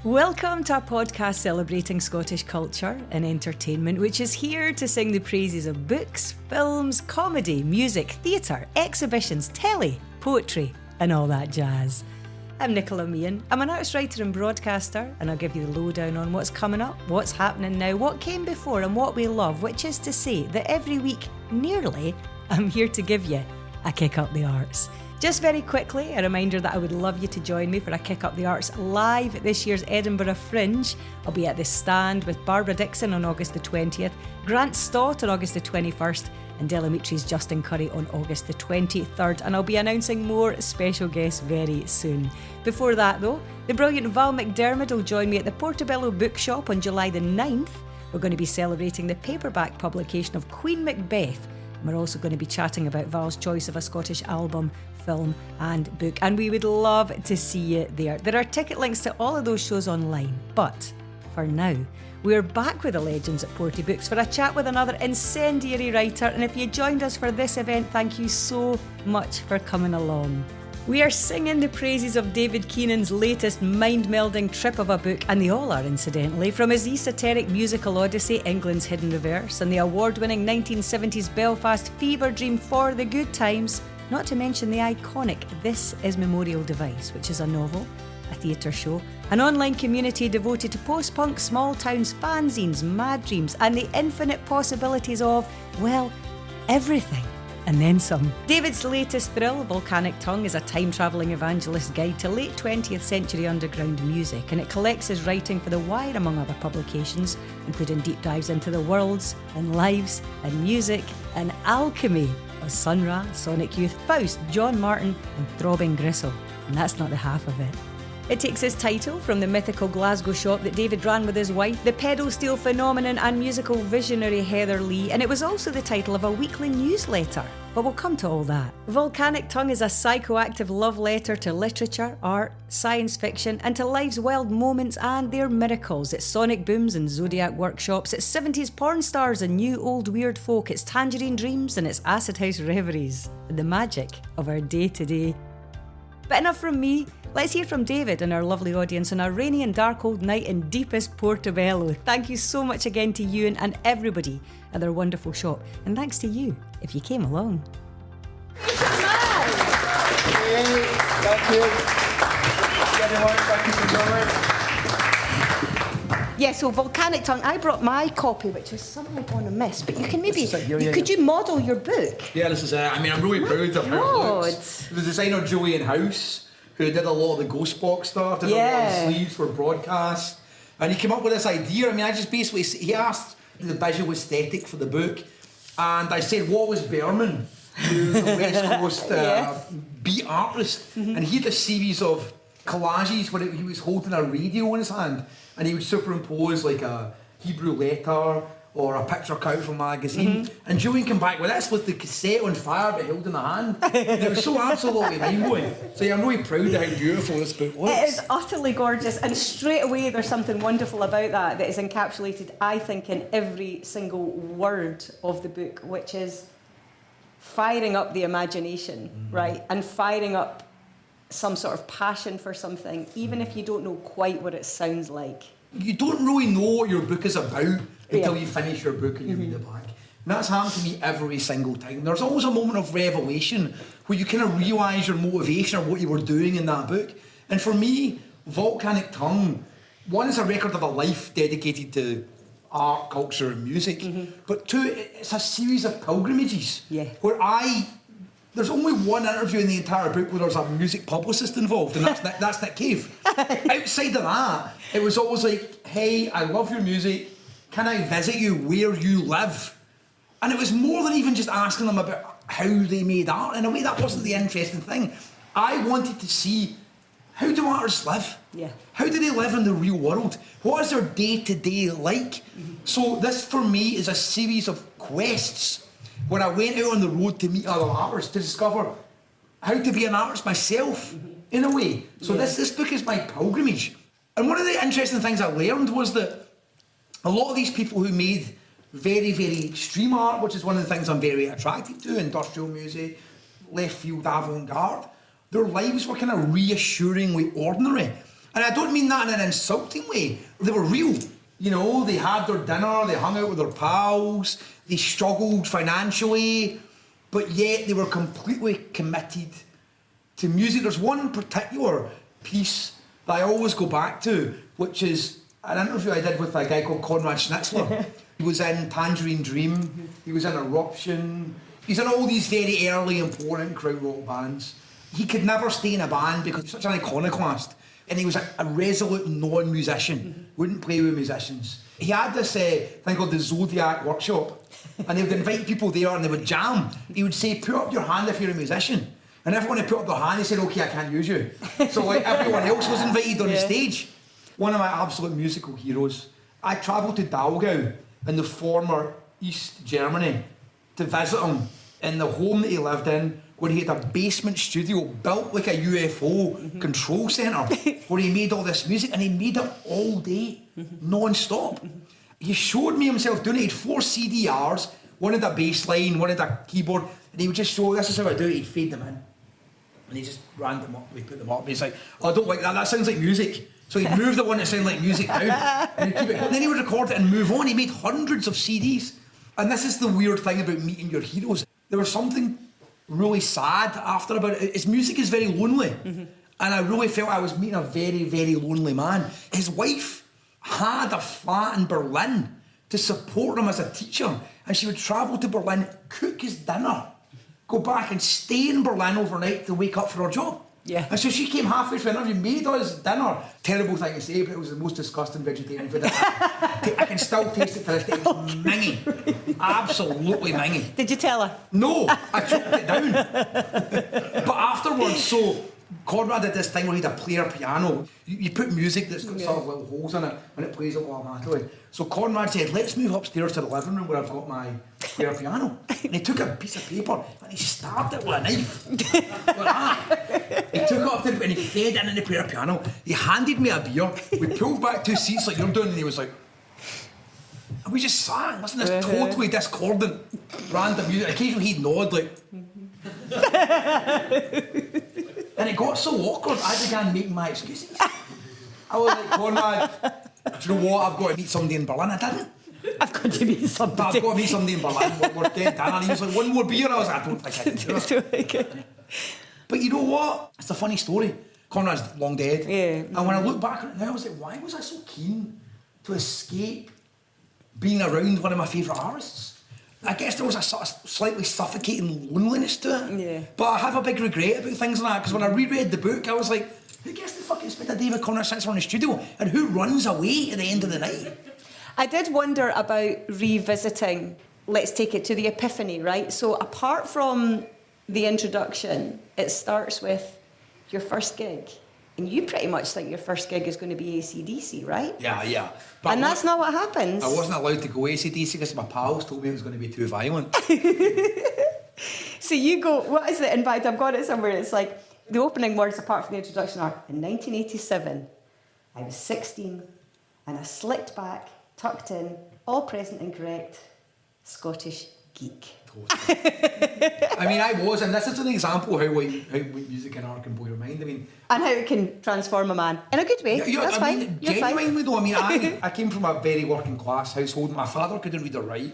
Welcome to a podcast celebrating Scottish culture and entertainment, which is here to sing the praises of books, films, comedy, music, theatre, exhibitions, telly, poetry, and all that jazz. I'm Nicola Meehan. I'm an arts writer and broadcaster, and I'll give you the lowdown on what's coming up, what's happening now, what came before, and what we love, which is to say that every week, nearly, I'm here to give you a kick up the arts. Just very quickly, a reminder that I would love you to join me for a Kick Up the Arts live at this year's Edinburgh Fringe. I'll be at the Stand with Barbara Dixon on August the 20th, Grant Stott on August the 21st, and Delamitre's Justin Curry on August the 23rd, and I'll be announcing more special guests very soon. Before that though, the brilliant Val McDermott will join me at the Portobello Bookshop on July the 9th. We're going to be celebrating the paperback publication of Queen Macbeth. We're also going to be chatting about Val's choice of a Scottish album, film and book, and we would love to see you there. There are ticket links to all of those shows online, but for now, we're back with the legends at Porty Books for a chat with another incendiary writer, and if you joined us for this event, thank you so much for coming along. We are singing the praises of David Keenan's latest mind-melding trip of a book, and they all are, incidentally, from his esoteric musical odyssey, England's Hidden Reverse, and the award-winning 1970s Belfast fever dream For the Good Times, not to mention the iconic This Is Memorial Device, which is a novel, a theatre show, an online community devoted to post-punk, small towns, fanzines, mad dreams, and the infinite possibilities of, well, everything. And then some. David's latest thrill, Volcanic Tongue, is a time-travelling evangelist guide to late 20th century underground music, and it collects his writing for The Wire, among other publications, including deep dives into the worlds and lives and music and alchemy of Sun Ra, Sonic Youth, Faust, John Martyn and Throbbing Gristle. And that's not the half of it. It takes its title from the mythical Glasgow shop that David ran with his wife, the pedal steel phenomenon and musical visionary Heather Leigh, and it was also the title of a weekly newsletter. But we'll come to all that. Volcanic Tongue is a psychoactive love letter to literature, art, science fiction, and to life's wild moments and their miracles. It's sonic booms and zodiac workshops, it's 70s porn stars and new old weird folk, it's tangerine dreams and it's acid house reveries, and the magic of our day-to-day. But enough from me. Let's hear from David and our lovely audience on a rainy and dark old night in deepest Portobello. Thank you so much again to Ewan and everybody at their wonderful shop. And thanks to you if you came along. Thank you. Thank you for coming. Yeah, so Volcanic Tongue, I brought my copy, which is something I'm going to miss, but you can maybe, could you model your book? Yeah, this is it. I mean, I'm really proud of how it looks. The designer Julian House, who did a lot of the Ghost Box stuff, did a lot of the sleeves for broadcast, and he came up with this idea. I mean, I just basically, he asked the visual aesthetic for the book, and I said, what was Berman, who's the West Coast beat artist, and he had a series of collages where he was holding a radio in his hand, and he would superimpose like a Hebrew letter or a picture cut from a magazine. And Julian came back with this with the cassette on fire but held in the hand. And it was so absolutely mind-blowing. So yeah, I'm really proud of how beautiful this book looks. It is utterly gorgeous, and straight away there's something wonderful about that is encapsulated, I think, in every single word of the book, which is firing up the imagination, right? And firing up some sort of passion for something, even if you don't know quite what it sounds like. You don't really know what your book is about until you finish your book and you read it back. And that's happened to me every single time. There's always a moment of revelation where you kind of realise your motivation or what you were doing in that book. And for me, Volcanic Tongue, one, is a record of a life dedicated to art, culture and music, but two, it's a series of pilgrimages where there's only one interview in the entire book where there's a music publicist involved, and that's Nick Cave. Outside of that, it was always like, hey, I love your music, can I visit you where you live? And it was more than even just asking them about how they made art. In a way, that wasn't the interesting thing. I wanted to see, how do artists live? How do they live in the real world? What is their day-to-day like? So this, for me, is a series of quests where I went out on the road to meet other artists to discover how to be an artist myself, in a way. So this book is my pilgrimage. And one of the interesting things I learned was that a lot of these people who made very, very extreme art, which is one of the things I'm very attracted to, industrial music, left field avant-garde, their lives were kind of reassuringly ordinary. And I don't mean that in an insulting way. They were real. You know, they had their dinner, they hung out with their pals, they struggled financially, but yet they were completely committed to music. There's one particular piece that I always go back to, which is an interview I did with a guy called Conrad Schnitzler. He was in Tangerine Dream, he was in Eruption, he's in all these very early important krautrock bands. He could never stay in a band because he's such an iconoclast, and he was a resolute non-musician, wouldn't play with musicians. He had this thing called the Zodiac Workshop, and they would invite people there and they would jam. He would say, put up your hand if you're a musician. And everyone who put up their hand, he said, okay, I can't use you. So like everyone else was invited on the stage. One of my absolute musical heroes. I travelled to Dalgau in the former East Germany to visit him in the home that he lived in, where he had a basement studio built like a UFO control centre, where he made all this music, and he made it all day, non-stop. He showed me himself doing it. He had 4 CDRs, one had a bass line, one had a keyboard, and he would just show, this is how I do it. He'd fade them in. And he just ran them up, we put them up, and he's like, oh, I don't like that sounds like music. So he'd move the one that sounded like music down, and he'd keep it. And then he would record it and move on. He made hundreds of CDs. And this is the weird thing about meeting your heroes. There was something really sad after about it. His music is very lonely. And I really felt I was meeting a very, very lonely man. His wife had a flat in Berlin to support him as a teacher, and she would travel to Berlin, cook his dinner, go back and stay in Berlin overnight to wake up for her job. Yeah. And so she came halfway through the interview, made us dinner. Terrible thing to say, but it was the most disgusting vegetarian food I can still taste it to this day. It was minging. Absolutely minging. Did you tell her? No, I choked it down. But afterwards, so Conrad did this thing where he had a player piano. You put music that's got sort of little holes in it, and it plays it automatically. So Conrad said, let's move upstairs to the living room where I've got my player piano. And he took a piece of paper and he stabbed it with a knife. Like that. He took it up there and he fed it in the player piano. He handed me a beer. We pulled back 2 seats like you're doing, and he was like, and we just sang, listen to this totally discordant, random music. Occasionally he'd nod like, and it got so awkward, I began making my excuses. I was like, Conrad, do you know what? I've got to meet somebody in Berlin. I didn't. I've got to meet somebody. I've got to meet somebody in Berlin. We're dead down. And he was like, one more beer. I was like, I don't think I can do it. But you know what? It's a funny story. Conrad's long dead. Yeah. And when I look back on it now, I was like, why was I so keen to escape being around one of my favourite artists? I guess there was a sort of slightly suffocating loneliness to it. Yeah. But I have a big regret about things like that, because when I reread the book, I was like, who gets the fucking spit of David Conrad sits in the studio, and who runs away at the end of the night? I did wonder about revisiting, let's take it to the Epiphany, right? So apart from the introduction, it starts with your first gig. And you pretty much think your first gig is going to be AC/DC, right? Yeah. But And that's not what happens. I wasn't allowed to go AC/DC because my pals told me it was going to be too violent. So you go, what is it? In fact, I've got it somewhere. It's like, the opening words, apart from the introduction, are, in 1987, I was 16, and a slicked back, tucked in, all present and correct, Scottish geek. I mean, I was, and this is an example of how music and art can blow your mind. I mean, And how it can transform a man. In a good way. That's fine. Mean, You're genuinely fine. though, I mean, I came from a very working class household. My father couldn't read or write,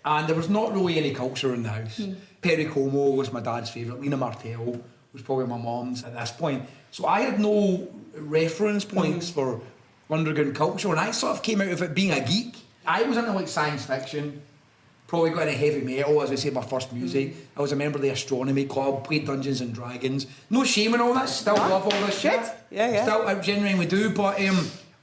and there was not really any culture in the house. Perry Como was my dad's favourite. Lena Martell was probably my mum's at this point. So I had no reference points for underground culture, and I sort of came out of it being a geek. I was into like science fiction, probably got into heavy metal, as I say, my first music. I was a member of the astronomy club, played Dungeons and Dragons. No shame in all that, still love all this shit. Yeah. Still, I genuinely do, but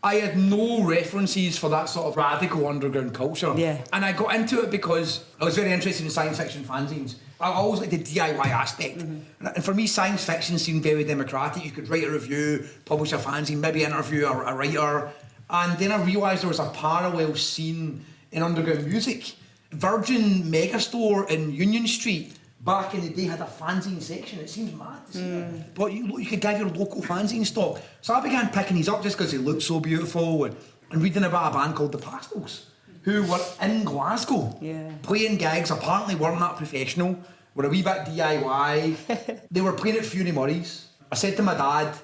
I had no references for that sort of radical underground culture. Yeah. And I got into it because I was very interested in science fiction fanzines. I always liked the DIY aspect. And for me, science fiction seemed very democratic. You could write a review, publish a fanzine, maybe interview a writer. And then I realised there was a parallel scene in underground music. Virgin Megastore in Union Street back in the day had a fanzine section. It seems mad to see that. But you could get your local fanzine stock. So I began picking these up just because they looked so beautiful and reading about a band called The Pastels, who were in Glasgow, playing gigs, apparently weren't that professional, were a wee bit DIY. They were playing at Fury Murray's. I said to my dad,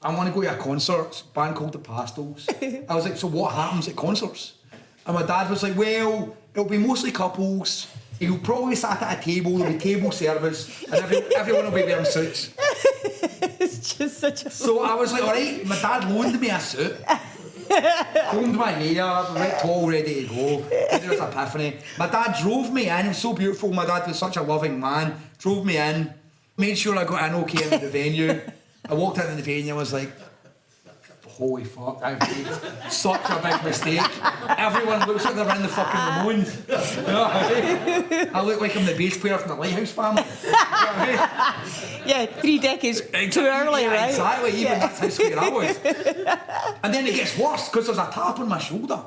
I want to go to a concert, a band called The Pastels. I was like, so what happens at concerts? And my dad was like, well, it'll be mostly couples. You'll probably sat at a table, there'll be table service, and everyone will be wearing suits. It's just such a... So I was like, all right, my dad loaned me a suit. Combed my hair, right tall, ready to go. And there was epiphany. My dad drove me in, it was so beautiful. My dad was such a loving man. Drove me in, made sure I got in okay into the venue. I walked into the venue and was like, holy fuck, I've made such a big mistake. Everyone looks like they're in the fucking Ramones. You know what I mean? I look like I'm the bass player from the Lighthouse family. You know what I mean? Yeah, 3 decades too early, yeah, right? Exactly, even that's how scared I was. And then it gets worse because there's a tap on my shoulder.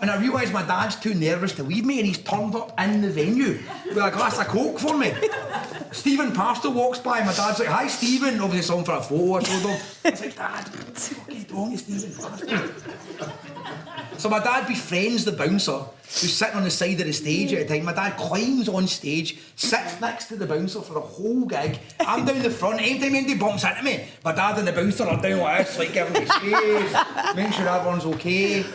And I realise my dad's too nervous to leave me and he's turned up in the venue with a glass of Coke for me. Stephen Pastor walks by, my dad's like, hi Stephen, obviously someone for a photo, I told him. I was like, Dad, what's fucking wrong with Stephen Pastor? So my dad befriends the bouncer who's sitting on the side of the stage at the time. My dad climbs on stage, sits next to the bouncer for the whole gig. I'm down the front, anytime anybody bumps into me, my dad and the bouncer are down like this, like giving me space, making sure everyone's okay.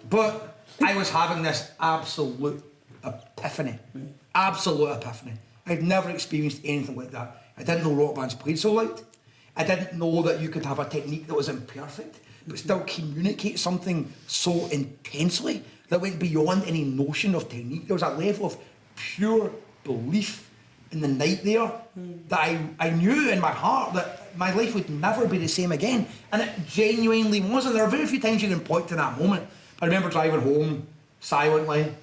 But I was having this absolute epiphany. Absolute epiphany. I'd never experienced anything like that. I didn't know rock bands played so loud. I didn't know that you could have a technique that was imperfect, but still communicate something so intensely that went beyond any notion of technique. There was a level of pure belief in the night there that I knew in my heart that my life would never be the same again. And it genuinely was. And there are very few times you can point to that moment. I remember driving home silently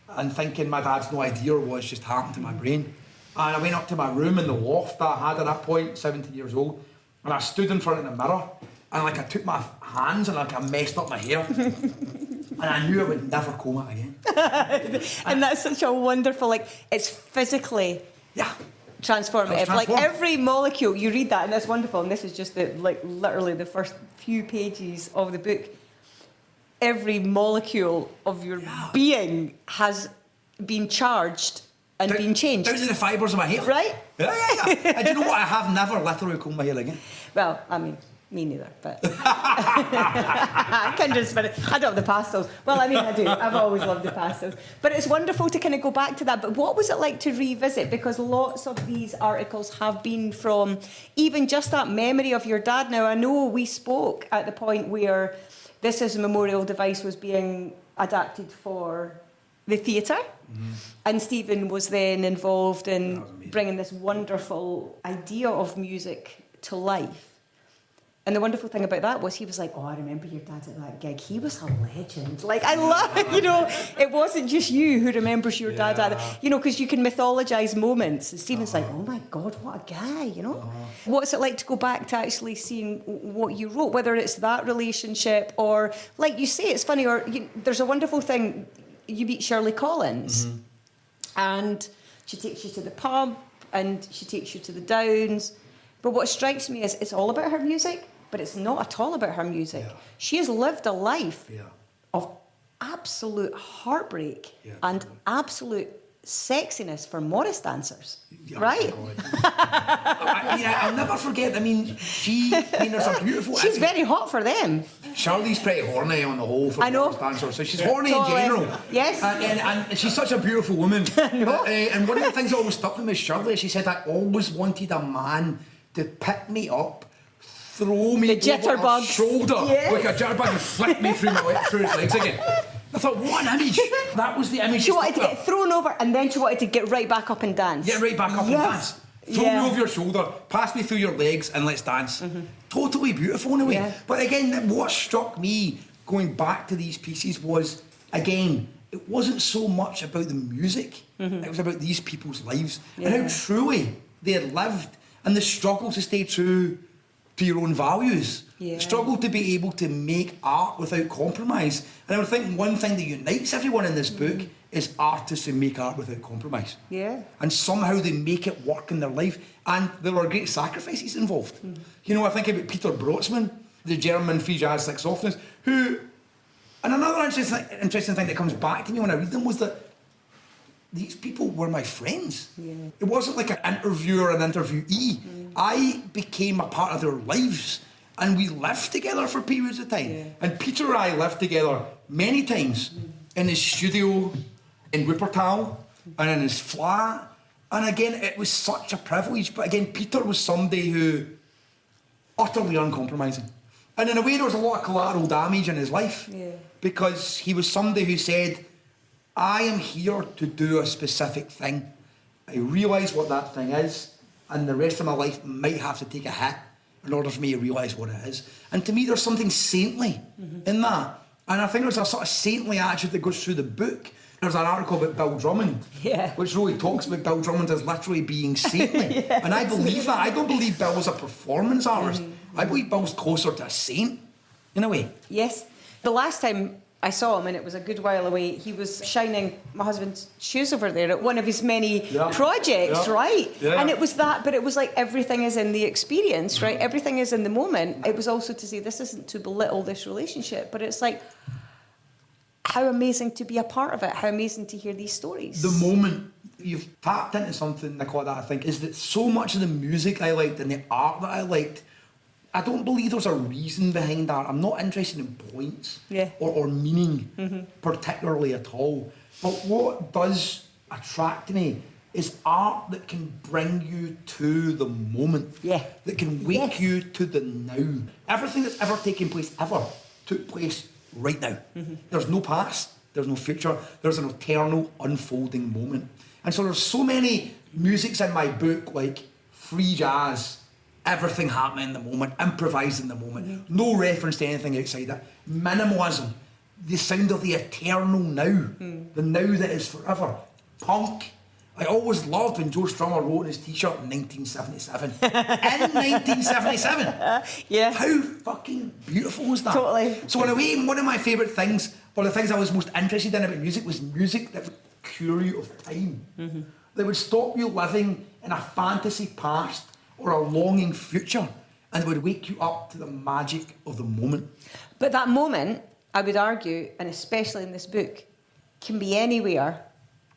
and thinking my dad's no idea what's just happened to my brain. And I went up to my room in the loft that I had at that point, 17 years old, and I stood in front of the mirror and like I took my hands and like I messed up my hair. And I knew I would never comb it again. And that's such a wonderful, like, it's physically transformative. Like every molecule, you read that and it's wonderful. And this is just literally the first few pages of the book. Every molecule of your being has been charged and been changed. Down to the fibres of my hair. Right? Yeah. And do you know what? I have never literally combed my hair again. Well, I mean, me neither, but... Kindred spirit. I don't have the pastels. Well, I mean, I do. I've always loved the pastels. But it's wonderful to kind of go back to that. But what was it like to revisit? Because lots of these articles have been from even just that memory of your dad. Now, I know we spoke at the point where this as a memorial device was being adapted for the theatre. Mm-hmm. And Stephen was then involved in bringing this wonderful idea of music to life. And the wonderful thing about that was he was like, oh, I remember your dad at that gig. He was a legend. Like, I love it, you know. It wasn't just you who remembers your dad at it. You know, because you can mythologise moments. And Stephen's like, oh my God, what a guy, you know. What's it like to go back to actually seeing what you wrote, whether it's that relationship or, like you say, it's funny, or there's a wonderful thing. You meet Shirley Collins and she takes you to the pub and she takes you to the Downs. But what strikes me is it's all about her music, but it's not at all about her music. Yeah. She has lived a life of absolute heartbeat and absolute sexiness for Morris dancers, right? I'll never forget. I mean, there's a beautiful... She's very hot for them. Shirley's pretty horny on the whole for Morris dancers, so she's horny in general. Yes. And she's such a beautiful woman. And one of the things that always stuck with me is Shirley, she said, I always wanted a man to pick me up, throw me over her shoulder like a jitterbug and flick me through his legs again. I thought, what an image. That was the image. She wanted to get thrown over and then she wanted to get right back up and dance. Get right back up and dance. Throw me over your shoulder, pass me through your legs and let's dance. Totally beautiful in a way. But again, what struck me going back to these pieces was, again, it wasn't so much about the music. It was about these people's lives and how truly they had lived. And the struggle to stay true to your own values. The struggle to be able to make art without compromise. And I would think one thing that unites everyone in this book is artists who make art without compromise. And somehow they make it work in their life. And there are great sacrifices involved. You know, I think about Peter Brotzmann, the German free jazz saxophonist, who... And another interesting thing that comes back to me when I read them was that these people were my friends. It wasn't like an interviewer and interviewee. I became a part of their lives. And we lived together for periods of time. Yeah. And Peter and I lived together many times in his studio in Wuppertal and in his flat. And again, it was such a privilege. But again, Peter was somebody who utterly uncompromising. And in a way, there was a lot of collateral damage in his life. Yeah. Because he was somebody who said, I am here to do a specific thing. I realise what that thing is, and the rest of my life might have to take a hit in order for me to realise what it is. And to me, there's something saintly in that. And I think there's a sort of saintly attitude that goes through the book. There's an article about Bill Drummond, which really talks about Bill Drummond as literally being saintly. Yes. And I believe that. I don't believe Bill was a performance artist. I believe Bill's closer to a saint, in a way. Yes. The last time I saw him, and it was a good while away, he was shining my husband's shoes over there at one of his many projects, right? Yeah. And it was that, but it was like everything is in the experience, right? Everything is in the moment. It was also to say, this isn't to belittle this relationship, but it's like, how amazing to be a part of it, how amazing to hear these stories. The moment you've tapped into something, Nicola, that I think is that so much of the music I liked and the art that I liked, I don't believe there's a reason behind that. I'm not interested in points or meaning particularly at all. But what does attract me is art that can bring you to the moment, that can wake you to the now. Everything that's ever taken place ever took place right now. There's no past, there's no future, there's an eternal unfolding moment. And so there's so many musics in my book, like free jazz, everything happening in the moment, improvised in the moment, no reference to anything outside that. Minimalism, the sound of the eternal now, the now that is forever. Punk. I always loved when Joe Strummer wrote in his t-shirt in 1977. In 1977. How fucking beautiful was that? Totally. So in a way, one of my favourite things, one of the things I was most interested in about music was music that would cure you of time. That would stop you living in a fantasy past or a longing future, and it would wake you up to the magic of the moment. But that moment, I would argue, and especially in this book, can be anywhere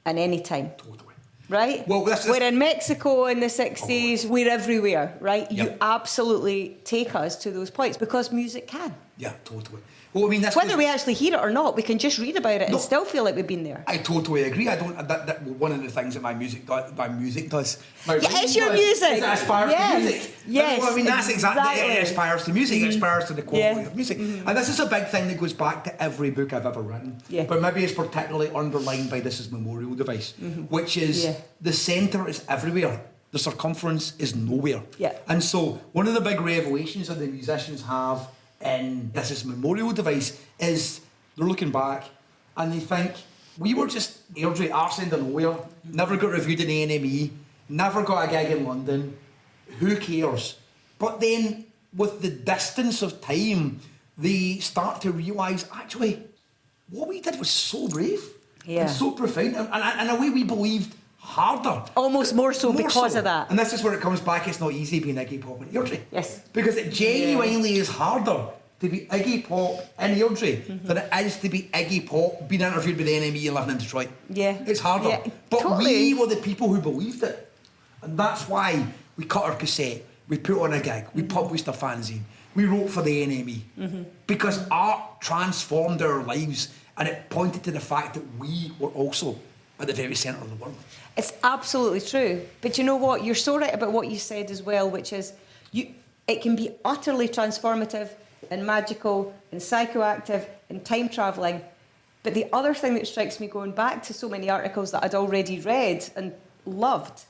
and any time. Totally. Right? Well, we're in Mexico in the 60s, we're everywhere, right? You absolutely take us to those points because music can. Yeah, totally. Well, I mean, whether we actually hear it or not, we can just read about it and still feel like we've been there. I totally agree. I don't. That one of the things that my music does. It's your music. It aspires to music. Yes. Well, I mean, that's exactly it. It aspires to music. It aspires to the quality of music. And this is a big thing that goes back to every book I've ever written. But maybe it's particularly underlined by This Is Memorial Device, which is the centre is everywhere. The circumference is nowhere. And so one of the big revelations that the musicians have in This Is Memorial Device is they're looking back and they think, we were just Airdrie, arse end of nowhere, never got reviewed in the NME, never got a gig in London, who cares? But then with the distance of time, they start to realise, actually, what we did was so brave and so profound, and in a way we believed harder. Almost more so because of that. And this is where it comes back, it's not easy being Iggy Pop in Airdrie. Yes. Because it genuinely is harder to be Iggy Pop in Airdrie than it is to be Iggy Pop being interviewed by the NME and living in Detroit. It's harder. But we were the people who believed it. And that's why we cut our cassette, we put on a gig, we published a fanzine, we wrote for the NME. Because art transformed our lives and it pointed to the fact that we were also at the very centre of the world. It's absolutely true. But you know what? You're so right about what you said as well, which is it can be utterly transformative and magical and psychoactive and time travelling. But the other thing that strikes me going back to so many articles that I'd already read and loved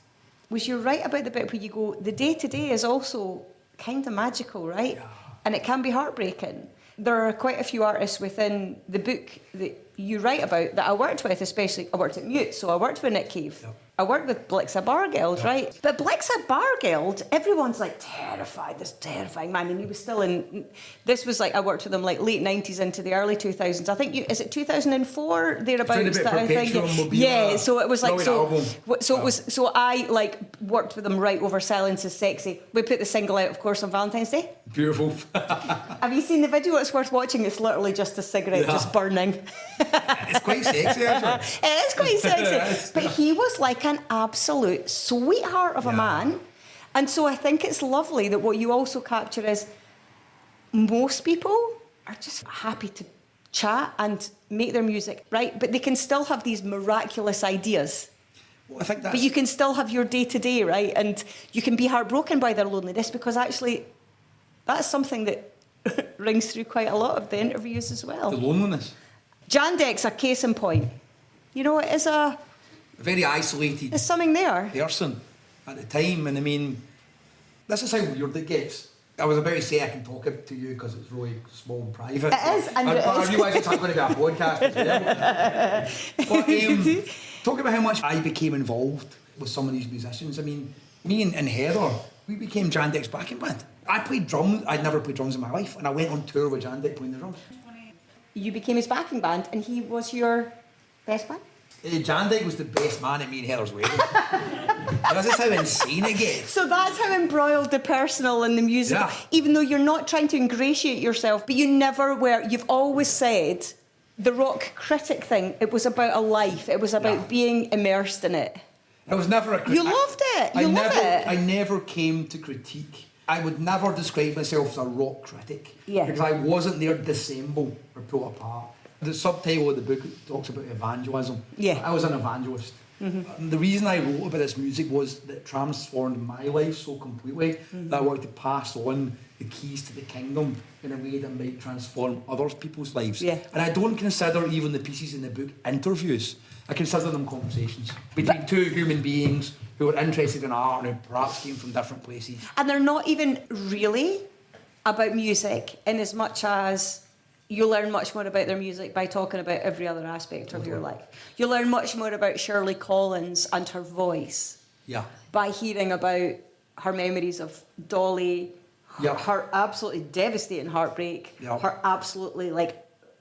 was you're right about the bit where you go, the day-to-day is also kind of magical, right? Yeah. And it can be heartbreaking. There are quite a few artists within the book that you write about that I worked with, especially I worked at Mute, so I worked with Nick Cave. Yep. I worked with Blixa Bargeld, right? But Blixa Bargeld, everyone's like terrified, this terrifying man, and he was still in, this was like, I worked with him like late 90s into the early 2000s. I think, is it 2004, thereabouts? That I think. Yeah, so it was like, so I like worked with him right over Silence is Sexy. We put the single out, of course, on Valentine's Day. Beautiful. Have you seen the video? It's worth watching. It's literally just a cigarette just burning. It's quite sexy, actually. It is quite sexy. But he was like an absolute sweetheart of a man. And so I think it's lovely that what you also capture is most people are just happy to chat and make their music, right? But they can still have these miraculous ideas. Well, I think that's... But you can still have your day-to-day, right? And you can be heartbroken by their loneliness, because actually that's something that rings through quite a lot of the interviews as well. The loneliness. Jandek's a case in point. You know, it is a... very isolated... There's something there. ...person at the time. And I mean, this is how weird it gets. I was about to say I can talk it to you because it's really small and private. It is, and but I realise it's not going to be a podcast as well. But talking about how much I became involved with some of these musicians. I mean, me and Heather, we became Jandek's backing band. I played drums. I'd never played drums in my life, and I went on tour with Jandek playing the drums. You became his backing band, and he was your best man? Jandek was the best man at me and Heather's wedding. That's just how insane it gets. So that's how embroiled the personal and the musical, even though you're not trying to ingratiate yourself, but you never were. You've always said the rock critic thing, it was about a life. It was about being immersed in it. I was never a critic. You loved it. You loved it. I never came to critique. I would never describe myself as a rock critic. Yeah. Because I wasn't there to dissemble or pull apart. The subtitle of the book talks about evangelism. Yeah. I was an evangelist. Mm-hmm. The reason I wrote about this music was that it transformed my life so completely that I wanted to pass on the keys to the kingdom in a way that might transform other people's lives. Yeah. And I don't consider even the pieces in the book interviews. I consider them conversations between two human beings who are interested in art and who perhaps came from different places. And they're not even really about music in as much as you learn much more about their music by talking about every other aspect of your life. You learn much more about Shirley Collins and her voice by hearing about her memories of Dolly, her absolutely devastating heartbreak, her absolutely,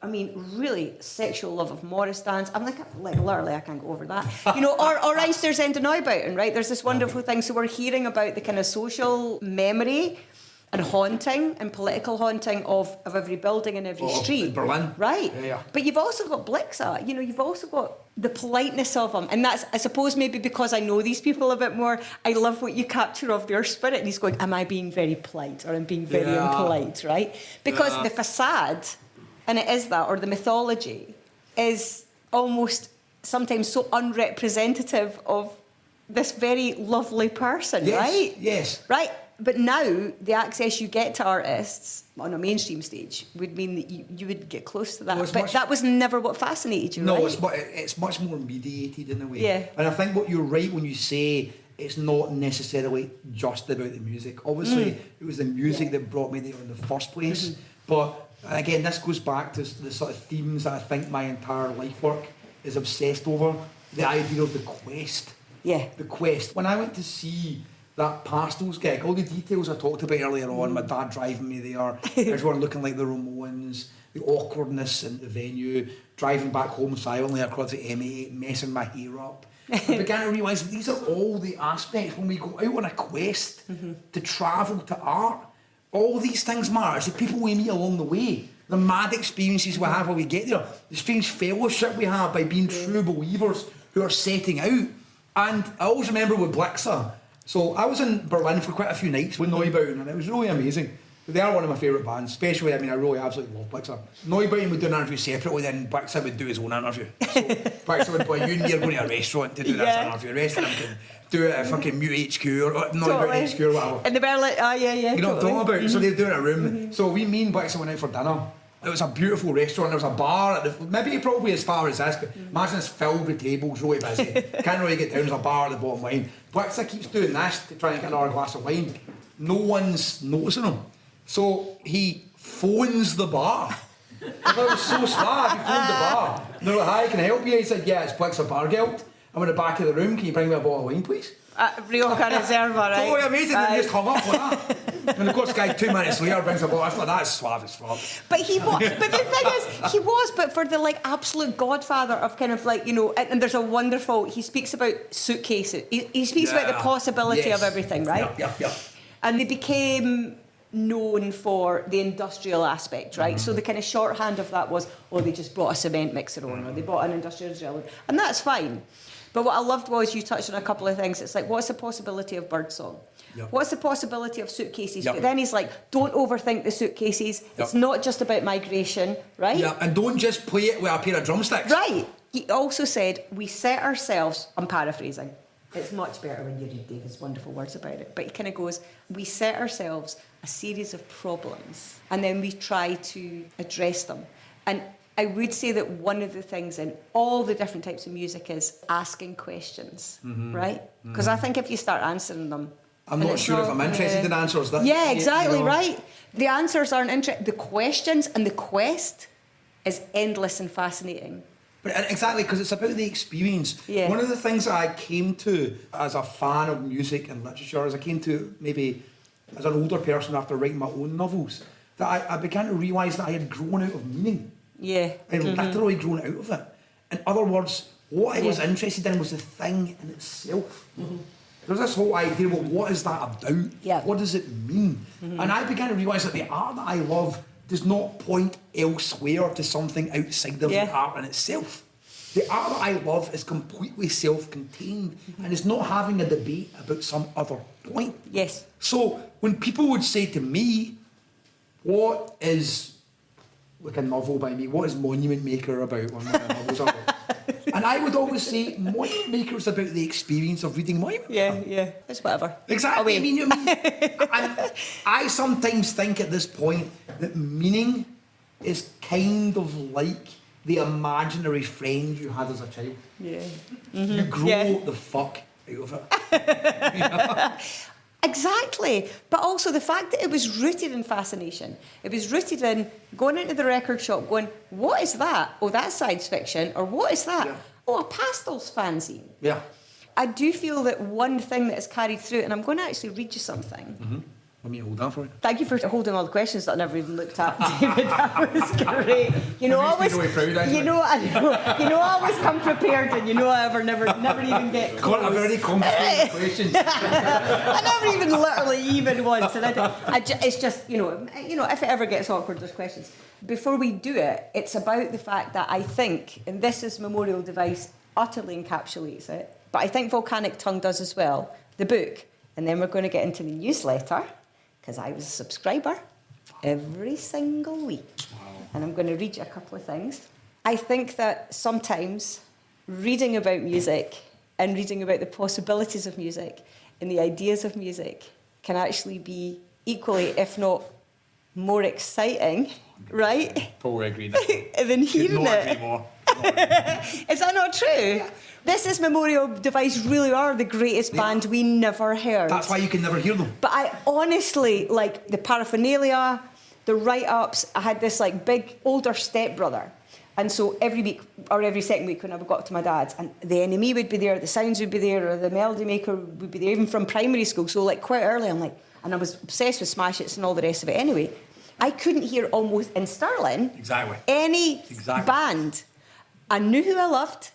really sexual love of Morris dance. I'm like literally, I can't go over that. You know, or Einstein's Ende Neubauten, right? There's this wonderful thing. So we're hearing about the kind of social memory and haunting and political haunting of every building and every street. In Berlin. Right. Yeah. But you've also got Blixa, you know, you've also got the politeness of them. And that's, I suppose, maybe because I know these people a bit more, I love what you capture of their spirit. And he's going, am I being very polite or I'm being very impolite, right? Because the facade, and it is that, or the mythology, is almost sometimes so unrepresentative of this very lovely person, right? Yes. Right? But now, the access you get to artists on a mainstream stage would mean that you would get close to that. Well, but that was never what fascinated you, right? No, it's much more mediated in a way. Yeah. And I think what you're right when you say it's not necessarily just about the music. Obviously, it was the music that brought me there in the first place. But again, this goes back to the sort of themes that I think my entire life work is obsessed over. The idea of the quest. Yeah. The quest. When I went to see that Pastels gig, all the details I talked about earlier on, my dad driving me there, everyone looking like the Ramones, the awkwardness in the venue, driving back home silently across the M8, messing my hair up. I began to realise that these are all the aspects when we go out on a quest to travel to art. All these things matter. It's the people we meet along the way, the mad experiences we have when we get there, the strange fellowship we have by being true believers who are setting out. And I always remember with Blixa, so I was in Berlin for quite a few nights with Neubauten, and it was really amazing. They are one of my favourite bands, especially, I really absolutely love Blixa. Neubauten would do an interview separately, then Blixa would do his own interview. So Blixa would be like, you're going to a restaurant to do this interview, the rest of them can do it at fucking Mute HQ or Neubauten HQ or whatever. In the Berlin, You know what I'm talking about? So they'd do it in a room. So me and Blixa went out for dinner. It was a beautiful restaurant. There was a bar, maybe probably as far as this, but imagine it's filled with tables, really busy. Can't really get down. There's a bar at the bottom line. Blixa keeps doing this to try and get another glass of wine. No one's noticing him. So he phones the bar. I thought it was so smart. He phoned the bar. And they're like, hi, can I help you? He said, yeah, it's Blixa Bargeld. I'm in the back of the room. Can you bring me a bottle of wine, please? Rioja Reserva, right? Totally amazing. They just hung up like that. And of course, the guy 2 minutes later brings a bottle. I thought, that's suave as fuck. But he was. But the thing is, he was. But for the absolute godfather of kind of and there's a wonderful. He speaks about suitcases. He speaks about the possibility of everything, right? Yeah. And they became known for the industrial aspect, right? So the kind of shorthand of that was, they just brought a cement mixer on, or they brought an industrial drill, and that's fine. But what I loved was you touched on a couple of things. It's like, what's the possibility of birdsong? Yep. What's the possibility of suitcases? Yep. But then he's like, don't overthink the suitcases. Yep. It's not just about migration, right? Yeah, and don't just play it with a pair of drumsticks. Right. He also said, we set ourselves, I'm paraphrasing, it's much better when you read David's wonderful words about it, but he kind of goes, we set ourselves a series of problems and then we try to address them. And I would say that one of the things in all the different types of music is asking questions, right? Because I think if you start answering them... I'm not sure if I'm interested in answers. Yeah, exactly, right. The answers aren't interesting. The questions and the quest is endless and fascinating. But exactly, because it's about the experience. Yeah. One of the things that I came to as a fan of music and literature, as I came to maybe as an older person after writing my own novels, that I began to realise that I had grown out of meaning. Yeah. I had literally grown out of it. In other words, what I was interested in was the thing in itself. There's this whole idea, well, what is that about? Yeah. What does it mean? And I began to realise that the art that I love does not point elsewhere to something outside of the art in itself. The art that I love is completely self-contained and is not having a debate about some other point. Yes. So when people would say to me, what is, like a novel by me, what is Monument Maker about? One of my novels about? And I would always say, Monument Maker is about the experience of reading Monument Maker. Yeah, it's whatever. Exactly. Away. And I sometimes think at this point that meaning is kind of like the imaginary friend you had as a child. Yeah. You grow the fuck out of it. You know? Exactly. But also the fact that it was rooted in fascination. It was rooted in going into the record shop going, what is that? Oh, that's science fiction. Or what is that? Yeah. Oh, a pastels fanzine. Yeah. I do feel that one thing that is carried through, and I'm going to actually read you something. Let me hold that for you. Thank you for holding all the questions that I never even looked at, David. That was great. You know, I always come prepared, and you know, I never even get close. Got a very complicated question. I never even literally even once, and it's just you know, if it ever gets awkward, there's questions. Before we do it, it's about the fact that I think, and this is Memorial Device utterly encapsulates it, but I think Volcanic Tongue does as well. The book, and then we're going to get into the newsletter. Because I was a subscriber every single week. Wow. And I'm going to read you a couple of things. I think that sometimes reading about music and reading about the possibilities of music and the ideas of music can actually be equally, if not more exciting, right? Totally agree. Than hearing it. Agree more. Is that not true? This is Memorial Device really are the greatest band we never heard. That's why you can never hear them. But I honestly, like, the paraphernalia, the write-ups, I had this, like, big older stepbrother. And so every week, or every second week when I would go up to my dad's, and the NME would be there, the sounds would be there, or the melody maker would be there, even from primary school. So, like, quite early, I'm like, and I was obsessed with Smash Hits and all the rest of it anyway. I couldn't hear almost, in Stirling, any band. I knew who I loved.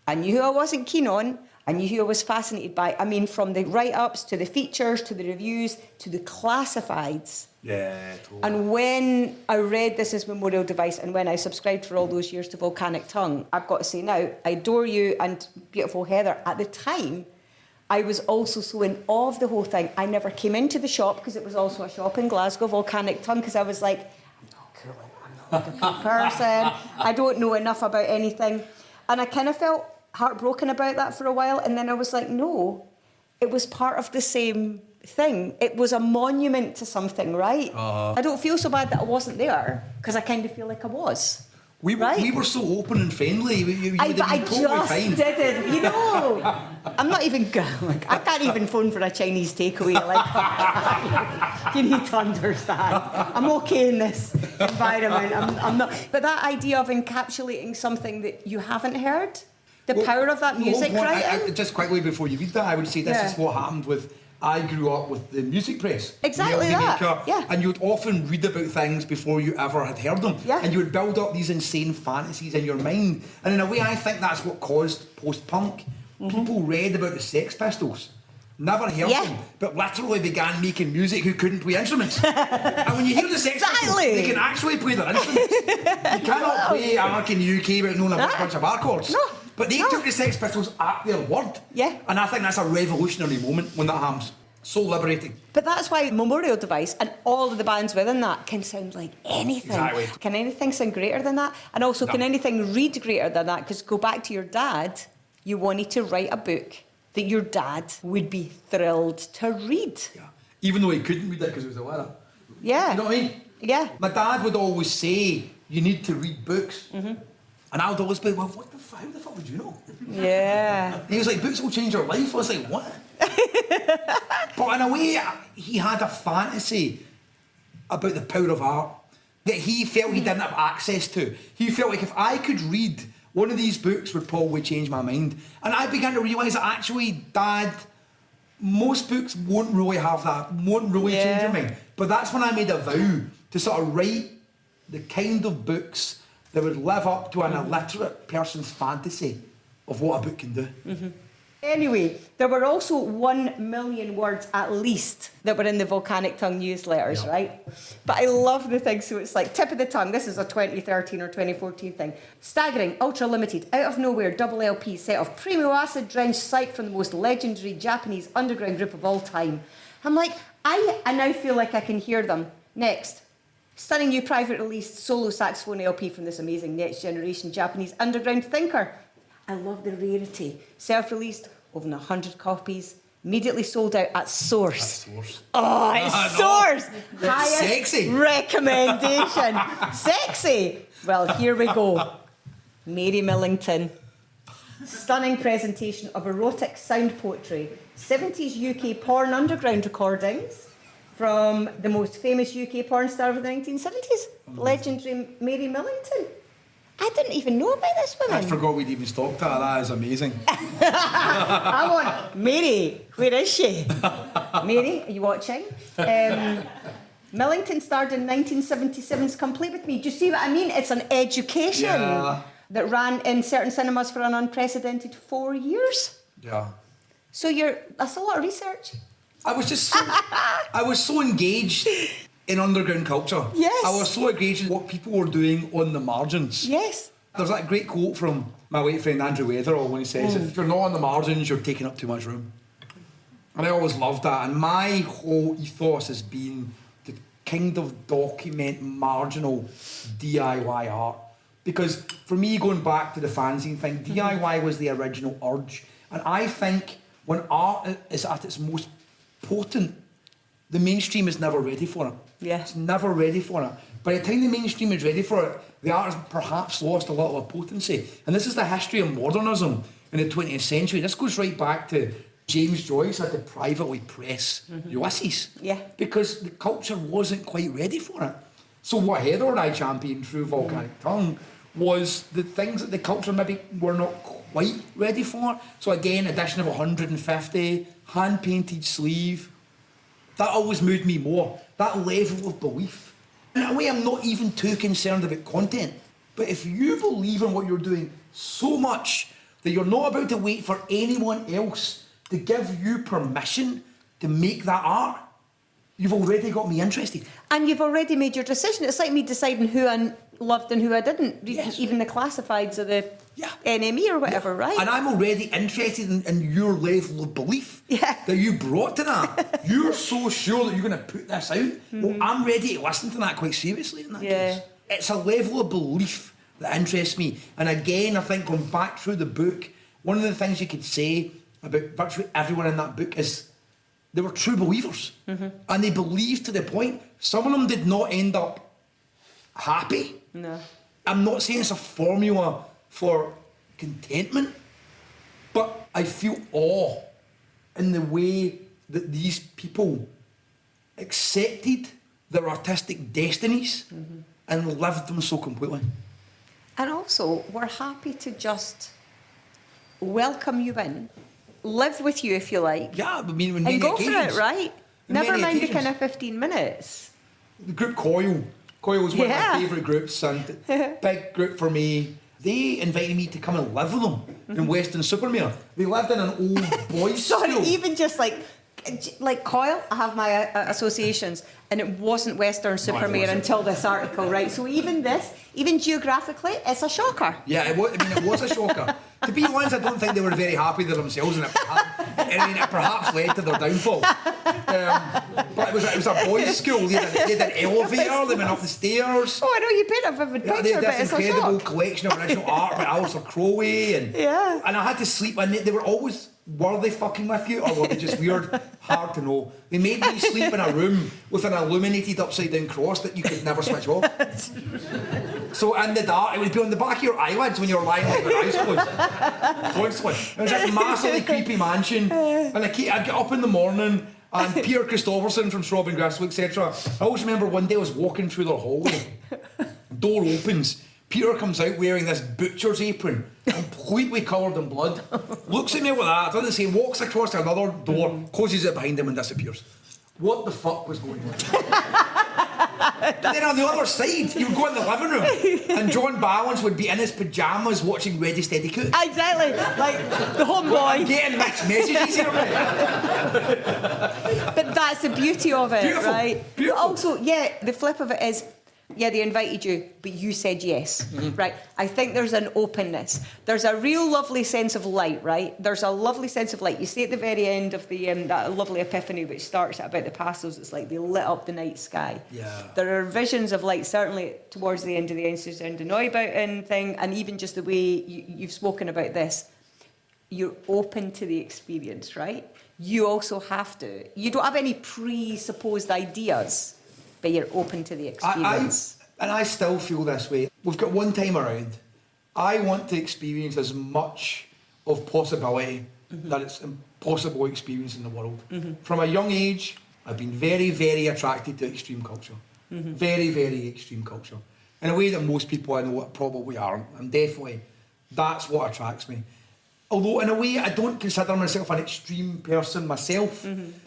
I knew who I wasn't keen on. I knew who I was fascinated by. I mean, from the write-ups to the features to the reviews to the classifieds. Yeah, totally. And when I read This Is Memorial Device and when I subscribed for all those years to Volcanic Tongue, I've got to say now, I adore you and beautiful Heather. At the time, I was also so in awe of the whole thing. I never came into the shop because it was also a shop in Glasgow, Volcanic Tongue, because I was like, I'm not cool, I'm not a cool person. I don't know enough about anything. And I kind of felt heartbroken about that for a while, and then I was like, no, it was part of the same thing. It was a monument to something, right? I don't feel so bad that I wasn't there, because I kind of feel like I was. We were so open and friendly. I just didn't. You know, I'm not even like, I can't even phone for a Chinese takeaway. Like, you need to understand. I'm okay in this environment. I'm not. But that idea of encapsulating something that you haven't heard, the power of that music, right? Just quickly before you read that, I would say this is what happened with. I grew up with the music press. Exactly that. Yeah. And you would often read about things before you ever had heard them. Yeah. And you would build up these insane fantasies in your mind. And in a way, I think that's what caused post-punk. People read about the Sex Pistols, never heard them, but literally began making music who couldn't play instruments. And when you hear the Sex Pistols, they can actually play their instruments. You cannot play Ark in the UK without knowing a bunch of bar chords. No. But they took the Sex Pistols at their word. Yeah. And I think that's a revolutionary moment when that happens. So liberating. But that's why Memorial Device and all of the bands within that can sound like anything. Exactly. Can anything sound greater than that? And also, can anything read greater than that? Because go back to your dad, you wanted to write a book that your dad would be thrilled to read. Yeah. Even though he couldn't read it because he was a lawyer. Yeah. You know what I mean? Yeah. My dad would always say, you need to read books. And I would always be, well, how the fuck would you know? Yeah. He was like, books will change your life. I was like, what? But in a way, he had a fantasy about the power of art that he felt he didn't have access to. He felt like if I could read one of these books would probably change my mind. And I began to realise that actually, Dad, most books won't really have that, won't really change your mind. But that's when I made a vow to sort of write the kind of books that would live up to an illiterate person's fantasy of what a book can do. Anyway, there were also 1 million words at least that were in the Volcanic Tongue newsletters, right? But I love the thing, so it's like tip of the tongue. This is a 2013 or 2014 thing. Staggering, ultra limited, out of nowhere, double LP set of premium acid drenched psych from the most legendary Japanese underground group of all time. I'm like, I now feel like I can hear them. Next. Stunning new private release solo saxophone LP from this amazing next generation Japanese underground thinker. I love the rarity. Self-released, over 100 copies, immediately sold out at Source. Oh, it's Source! Highest sexy. recommendation. Sexy! Well, here we go. Mary Millington. Stunning presentation of erotic sound poetry. 70s UK porn underground recordings from the most famous UK porn star of the 1970s, legendary Mary Millington. I didn't even know about this woman. I forgot we'd even stopped her. That is amazing. I want Mary. Where is she? Mary, are you watching? Millington starred in 1977's Complete With Me. Do you see what I mean? It's an education that ran in certain cinemas for an unprecedented 4 years. Yeah. So that's a lot of research. I was so engaged in underground culture. Yes. I was so engaged in what people were doing on the margins. Yes. There's that great quote from my late friend Andrew Weatherall when he says, if you're not on the margins, you're taking up too much room. And I always loved that. And my whole ethos has been to kind of document marginal DIY art. Because for me, going back to the fanzine thing, DIY was the original urge. And I think when art is at its most potent, the mainstream is never ready for it. Yeah. It's never ready for it. By the time the mainstream is ready for it, the art has perhaps lost a little of potency. And this is the history of modernism in the 20th century. This goes right back to James Joyce had to privately press Ulysses. Yeah. Because the culture wasn't quite ready for it. So what Heather and I championed through Volcanic Tongue was the things that the culture maybe were not quite ready for. So again, addition of 150, hand-painted sleeve. That always moved me more. That level of belief. In a way, I'm not even too concerned about content. But if you believe in what you're doing so much that you're not about to wait for anyone else to give you permission to make that art, you've already got me interested. And you've already made your decision. It's like me deciding who I loved and who I didn't. Yes. Even the classifieds or the NME or whatever, right? And I'm already interested in your level of belief that you brought to that. You're so sure that you're going to put this out. Well, I'm ready to listen to that quite seriously in that case. It's a level of belief that interests me. And again, I think going back through the book, one of the things you could say about virtually everyone in that book is they were true believers. And they believed to the point. Some of them did not end up happy. No. I'm not saying it's a formula for contentment, but I feel awe in the way that these people accepted their artistic destinies and lived them so completely. And also, we're happy to just welcome you in, live with you if you like. Yeah, I mean, and go for it, right? Never mind the kind of 15 minutes. The group Coil was one of my favourite groups, and big group for me. They invited me to come and live with them in Weston-super-Mare. They lived in an old boys' school. Even just like like Coil, I have my associations, and it wasn't Western Supermare until this article, right? So even geographically, it's a shocker. Yeah, it was a shocker. To be honest, I don't think they were very happy with themselves, and it perhaps led to their downfall. But it was a boys' school. They had an elevator. They went up the stairs. Oh, I know you paint a vivid picture, they had but this it's a incredible shock. collection of original art by Alistair Crowley, and I had to sleep. And they were always. Were they fucking with you, or were they just weird? Hard to know. They made me sleep in a room with an illuminated upside down cross that you could never switch off. So in the dark, it would be on the back of your eyelids when you were lying with your eyes closed. Constantly. It was this massively creepy mansion, and I'd get up in the morning, and Peter Christopherson from Throbbing Gristle, etc. I always remember one day I was walking through their hallway, door opens, Peter comes out wearing this butcher's apron, completely covered in blood, looks at me with that, doesn't say, walks across to another door, closes it behind him and disappears. What the fuck was going on? Then on the other side, you would go in the living room and John Balance would be in his pyjamas watching Ready Steady Cook. Exactly, like the homeboy. I'm getting mixed messages here, mate. But that's the beauty of it, Beautiful. right? Beautiful. But also, the flip of it is, they invited you, but you said yes, right? I think there's an openness. There's a real lovely sense of light, right? There's a lovely sense of light. You see at the very end of the that lovely epiphany, which starts at about the pastels, it's like they lit up the night sky. Yeah. There are visions of light, certainly towards the end of the incidentally thing, and even just the way you've spoken about this. You're open to the experience, right? You also have to. You don't have any presupposed ideas, but you're open to the experience. I still feel this way. We've got one time around. I want to experience as much of possibility that it's impossible experience in the world. From a young age, I've been very, very attracted to extreme culture. Very, very extreme culture. In a way that most people I know probably aren't. And definitely, that's what attracts me. Although in a way I don't consider myself an extreme person myself.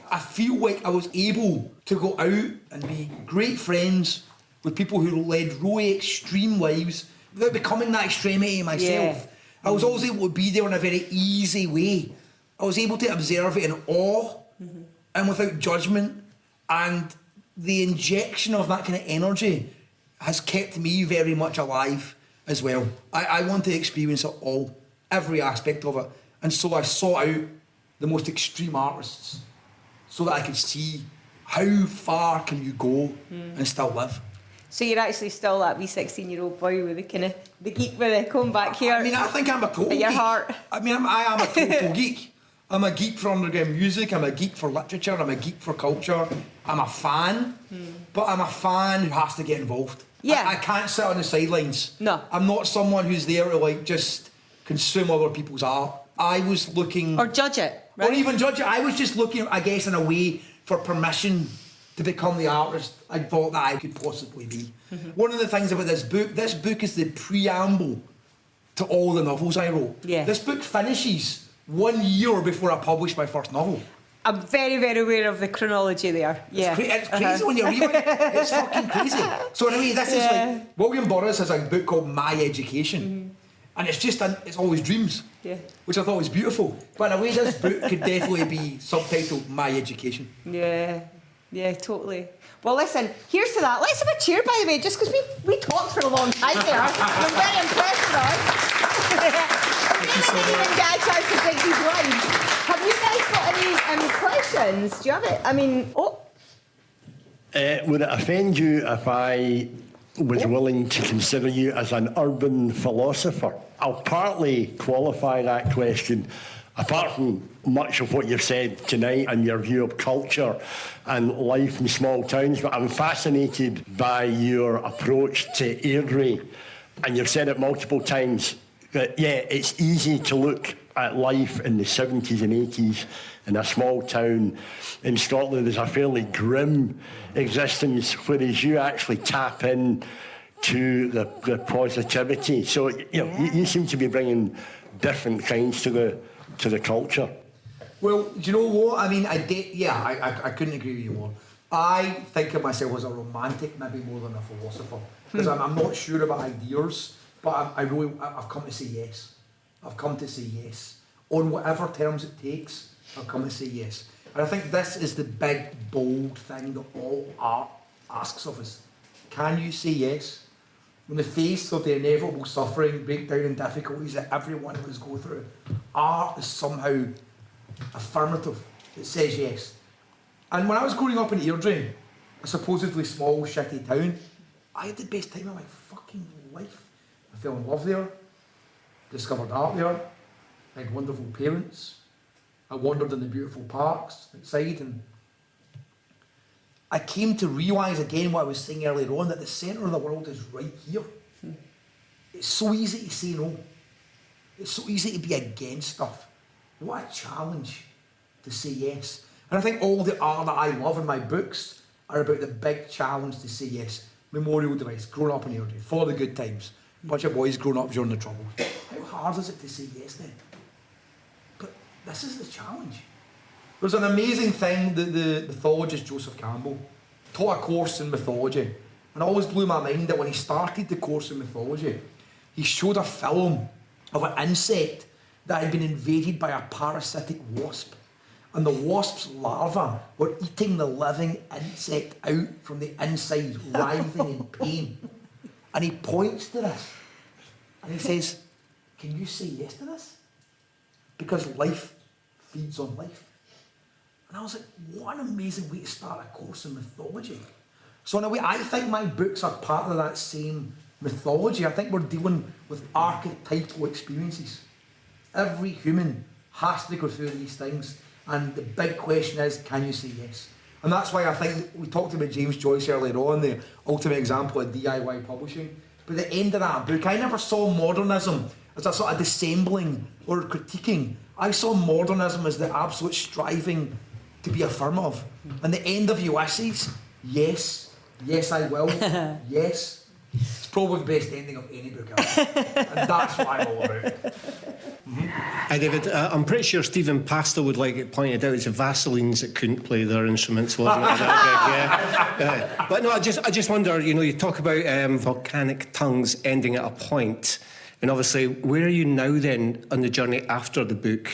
I feel like I was able to go out and be great friends with people who led really extreme lives without becoming that extremity myself. I was always able to be there in a very easy way. I was able to observe it in awe and without judgment, and the injection of that kind of energy has kept me very much alive as well. I want to experience it all. Every aspect of it, and so I sought out the most extreme artists so that I could see how far can you go and still live. So you're actually still that wee 16-year-old boy with the kind of the geek with the comb back here. I mean, I think I'm a total at your geek. heart. I mean, I am a total geek. I'm a geek for underground music. I'm a geek for literature. I'm a geek for culture. I'm a fan, but I'm a fan who has to get involved. Yeah. I can't sit on the sidelines. No. I'm not someone who's there to like just consume other people's art. I was looking... Or judge it, right? Or even judge it. I was just looking, I guess, in a way for permission to become the artist I thought that I could possibly be. One of the things about this book is the preamble to all the novels I wrote. Yeah. This book finishes 1 year before I published my first novel. I'm very, very aware of the chronology there. Yeah. It's crazy when you read it. It's fucking crazy. So anyway, this is like... William Burroughs has a book called My Education. And it's just, it's always dreams, which I thought was beautiful. But in a way, this book could definitely be subtitled My Education. Yeah, totally. Well, listen, here's to that. Let's have a cheer, by the way, just because we talked for a long time there. I'm very impressed with us. Thank you so much. Even get a chance to drink these wines. Have you guys got any questions? Do you have it? I mean, would it offend you if I was willing to consider you as an urban philosopher? I'll partly qualify that question, apart from much of what you've said tonight and your view of culture and life in small towns, but I'm fascinated by your approach to Airdrie, and you've said it multiple times that, it's easy to look at life in the 70s and 80s in a small town in Scotland as a fairly grim existence, whereas you actually tap in to the positivity. So you seem to be bringing different kinds to the culture. Well, do you know what? I mean, I couldn't agree with you more. I think of myself as a romantic, maybe more than a philosopher, because I'm not sure about ideas, but I've come to say yes. I've come to say yes. On whatever terms it takes, I've come to say yes. And I think this is the big, bold thing that all art asks of us. Can you say yes? In the face of the inevitable suffering, breakdown and difficulties that every one of us go through, art is somehow affirmative. It says yes. And when I was growing up in Airdrie, a supposedly small, shitty town, I had the best time of my fucking life. I fell in love there, discovered art there, I had wonderful parents. I wandered in the beautiful parks outside, and I came to realise again what I was saying earlier on, that the centre of the world is right here. It's so easy to say no. It's so easy to be against stuff. What a challenge to say yes. And I think all the art that I love in my books are about the big challenge to say yes. Memorial Device, growing up in Airdrie, for the good times. A bunch of boys growing up during the Troubles. How hard is it to say yes then? But this is the challenge. There's an amazing thing that the mythologist Joseph Campbell taught a course in mythology. And it always blew my mind that when he started the course in mythology, he showed a film of an insect that had been invaded by a parasitic wasp. And the wasp's larvae were eating the living insect out from the inside, writhing in pain. And he points to this and he says, can you say yes to this? Because life feeds on life. And I was like, what an amazing way to start a course in mythology. So in a way, I think my books are part of that same mythology. I think we're dealing with archetypal experiences. Every human has to go through these things. And the big question is, can you say yes? And that's why I think we talked about James Joyce earlier on, the ultimate example of DIY publishing. But at the end of that book, I never saw modernism as a sort of dissembling or critiquing. I saw modernism as the absolute striving to be affirmative. And the end of Ulysses, yes, yes I will, yes. It's probably the best ending of any book ever. And that's what I'm all about. Hi David, I'm pretty sure Stephen Pastel would like it pointed out it's the Vaselines that couldn't play their instruments, wasn't it? Yeah. But no, I just wonder, you talk about volcanic tongues ending at a point, and obviously, where are you now then on the journey after the book,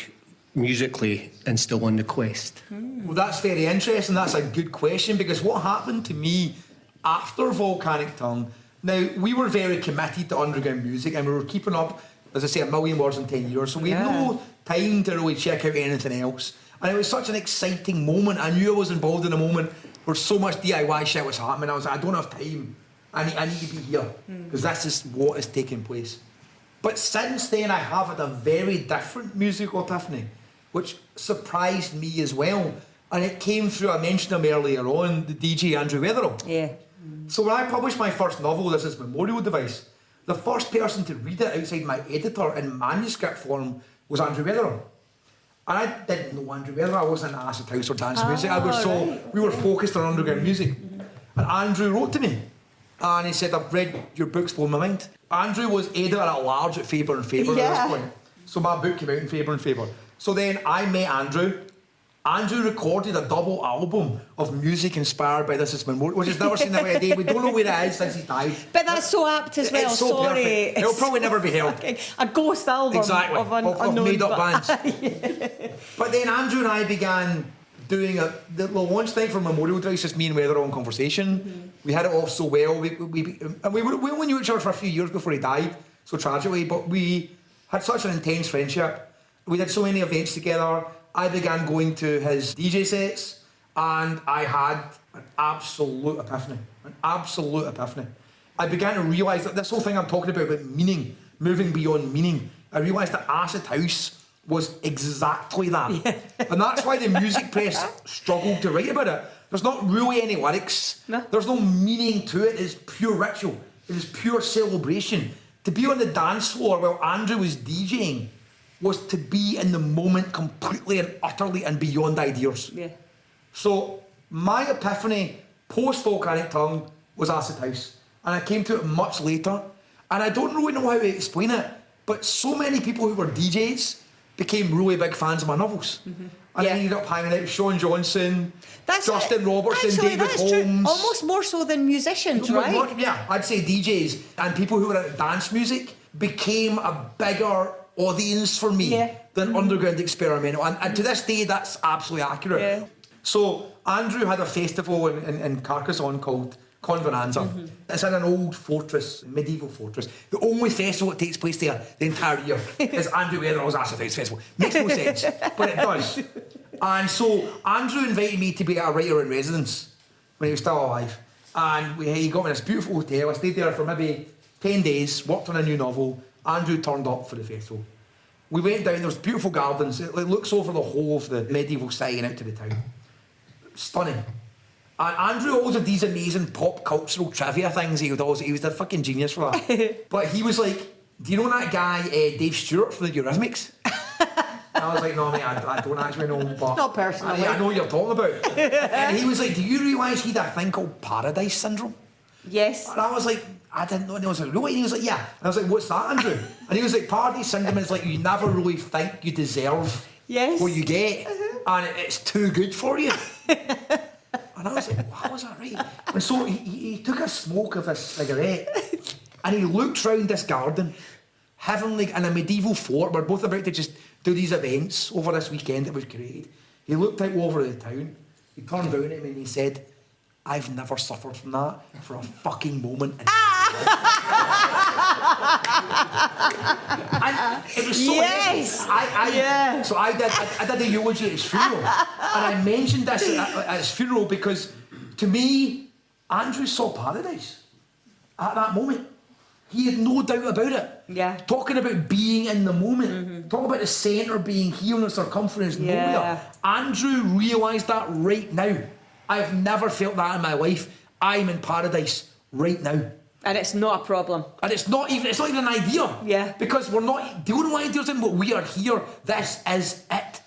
musically, and still on the quest? Well, that's very interesting. That's a good question, because what happened to me after Volcanic Tongue, now, we were very committed to underground music, and we were keeping up, as I say, 1 million words in 10 years, so we had no time to really check out anything else. And it was such an exciting moment. I knew I was involved in a moment where so much DIY shit was happening. I was like, I don't have time. I need to be here, because this is what is taking place. But since then, I have had a very different musical epiphany, which surprised me as well. And it came through, I mentioned him earlier on, the DJ Andrew Weatherall. Yeah. So when I published my first novel, This Is Memorial Device, the first person to read it outside my editor in manuscript form was Andrew Weatherall. And I didn't know Andrew Weatherall. I wasn't into acid house or dance music. We were focused on underground music. And Andrew wrote to me and he said, I've read your books, blown my mind. Andrew was editor-at-large at Faber and Faber at this point. So my book came out in Faber and Faber. So then I met Andrew. Andrew recorded a double album of music inspired by This Is Memorial, which has never seen the light of day. We don't know where it is since he died. But that's so apt as well. It's so Sorry. perfect. It'll probably never be heard. A ghost album of made-up bands. But then Andrew and I began doing the launch thing for Memorial Device, just me and Weatherall in conversation. We had it off so well. We only knew each other for a few years before he died, so tragically, but we had such an intense friendship. We did so many events together. I began going to his DJ sets, and I had an absolute epiphany. I began to realise that this whole thing I'm talking about meaning, moving beyond meaning, I realised that acid house was exactly that. Yeah. And that's why the music press struggled to write about it. There's not really any lyrics. No. There's no meaning to it. It's pure ritual. It is pure celebration. To be on the dance floor while Andrew was DJing was to be in the moment completely and utterly and beyond ideas. Yeah. So my epiphany post-Volcanic Tongue was acid house. And I came to it much later. And I don't really know how to explain it, but so many people who were DJs became really big fans of my novels. And I ended up hanging out with Sean Johnson, Justin Robertson, David Holmes. True. Almost more so than musicians, right? Yeah, I'd say DJs and people who were into dance music became a bigger audience for me than underground experimental. And to this day, that's absolutely accurate. Yeah. So Andrew had a festival in Carcassonne called Converanza. It's in an old fortress, medieval fortress. The only festival that takes place there the entire year is Andrew Weatherall's Acid House Festival. Makes no sense, but it does. And so Andrew invited me to be a writer in residence when he was still alive. And he got me this beautiful hotel. I stayed there for maybe 10 days, worked on a new novel. Andrew turned up for the festival. We went down, there's beautiful gardens. It looks over the whole of the medieval site and out to the town. Stunning. And Andrew always had these amazing pop cultural trivia things. He was the fucking genius for that. But he was like, do you know that guy Dave Stewart from the Eurythmics? And I was like, no mate, I don't actually know him, but not personally. I know what you're talking about. And he was like, do you realise he had a thing called Paradise Syndrome? Yes. And I was like, I didn't know. And I was like, really? And he was like, yeah. And I was like, what's that, Andrew? And he was like, Paradise Syndrome is like you never really think you deserve what you get, and it's too good for you. And I was like, wow, was that right? And so he took a smoke of his cigarette and he looked round this garden, heavenly, in a medieval fort. We're both about to just do these events over this weekend that was created. He looked out over the town, he turned down at me and he said, I've never suffered from that for a fucking moment. And it was so yes. So I did a eulogy at his funeral, and I mentioned this at his funeral because, to me, Andrew saw paradise at that moment. He had no doubt about it. Yeah. Talking about being in the moment, talking about the centre being here and the circumference nowhere. Andrew realised that right now. I've never felt that in my life. I'm in paradise right now. And it's not a problem. And it's not even an idea. Yeah. Because we're not the only ideas in, but we are here. This is it.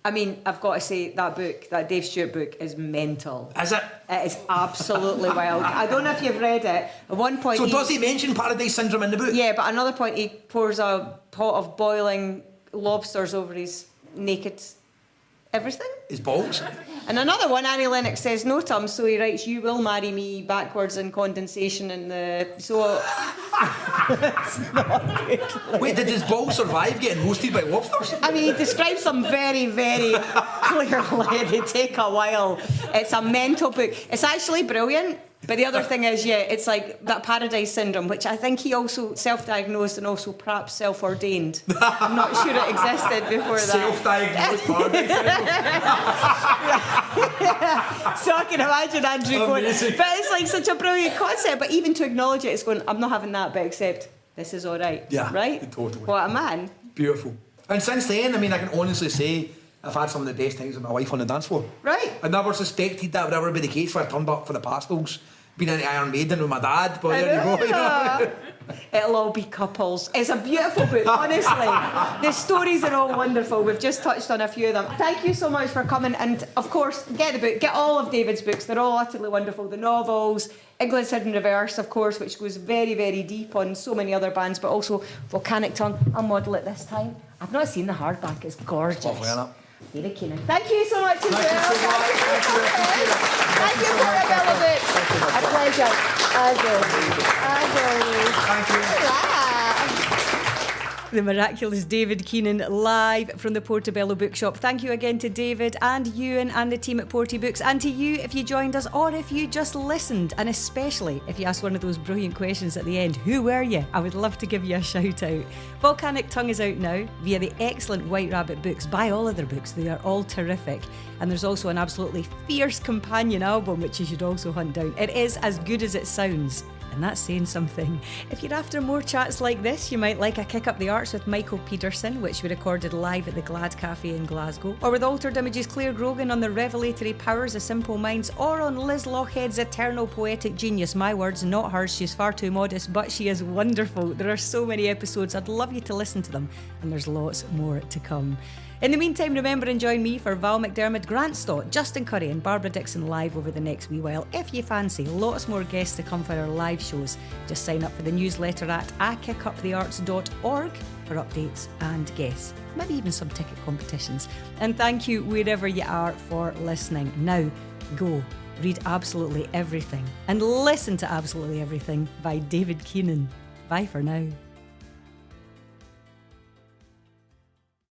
I mean, I've got to say, that book, that Dave Stewart book, is mental. Is it? It is absolutely wild. I don't know if you've read it. At one point... So does he mention Paradise Syndrome in the book? Yeah, but at another point he pours a pot of boiling lobsters over his naked everything. His balls. And another one, Annie Lennox says no to him, so he writes, you will marry me backwards in condensation in the... So... It's not good. Wait, did his balls survive getting roasted by lobsters? I mean, he describes them very, very clearly. They take a while. It's a mental book. It's actually brilliant. But the other thing is, it's like that Paradise Syndrome, which I think he also self-diagnosed and also perhaps self-ordained. I'm not sure it existed before that. Self-diagnosed Paradise Syndrome. So I can imagine Andrew going, but it's like such a brilliant concept. But even to acknowledge it, it's going, I'm not having that, but except this is all right. Yeah, right? Totally. What a man. Beautiful. And since then, I mean, I can honestly say I've had some of the best times with my wife on the dance floor. Right. I never suspected that would ever be the case when I turned up for the Pastels, being in Iron Maiden with my dad, but there you go. You know? It'll all be couples. It's a beautiful book, honestly. The stories are all wonderful. We've just touched on a few of them. Thank you so much for coming, and of course, get the book. Get all of David's books. They're all utterly wonderful. The novels, England's Hidden Reverse, of course, which goes very, very deep on so many other bands, but also Volcanic Tongue. I'll model it this time. I've not seen the hardback. It's gorgeous. Lovely, isn't it? David Keenan. Thank you so much as well. Thank you so much. Thank you for Arabella Books. A pleasure. As always. As always. Thank you. The miraculous David Keenan live from the Portobello Bookshop. Thank you again to David and Ewan and the team at Porty Books, and to you if you joined us or if you just listened, and especially if you asked one of those brilliant questions at the end. Who were you? I would love to give you a shout out. Volcanic Tongue is out now via the excellent White Rabbit Books. Buy all of their books, they are all terrific. And there's also an absolutely fierce companion album which you should also hunt down. It is as good as it sounds. And that's saying something. If you're after more chats like this, you might like a Kick Up the Arts with Michael Peterson, which we recorded live at the Glad Cafe in Glasgow, or with Altered Images Claire Grogan on the revelatory powers of simple minds, or on Liz Lochhead's eternal poetic genius. My words, not hers. She's far too modest, but she is wonderful. There are so many episodes. I'd love you to listen to them, and there's lots more to come. In the meantime, remember and join me for Val McDermott, Grant Stott, Justin Curry and Barbara Dixon live over the next wee while. If you fancy, lots more guests to come for our live shows. Just sign up for the newsletter at akickupthearts.org for updates and guests. Maybe even some ticket competitions. And thank you wherever you are for listening. Now, go read absolutely everything and listen to absolutely everything by David Keenan. Bye for now.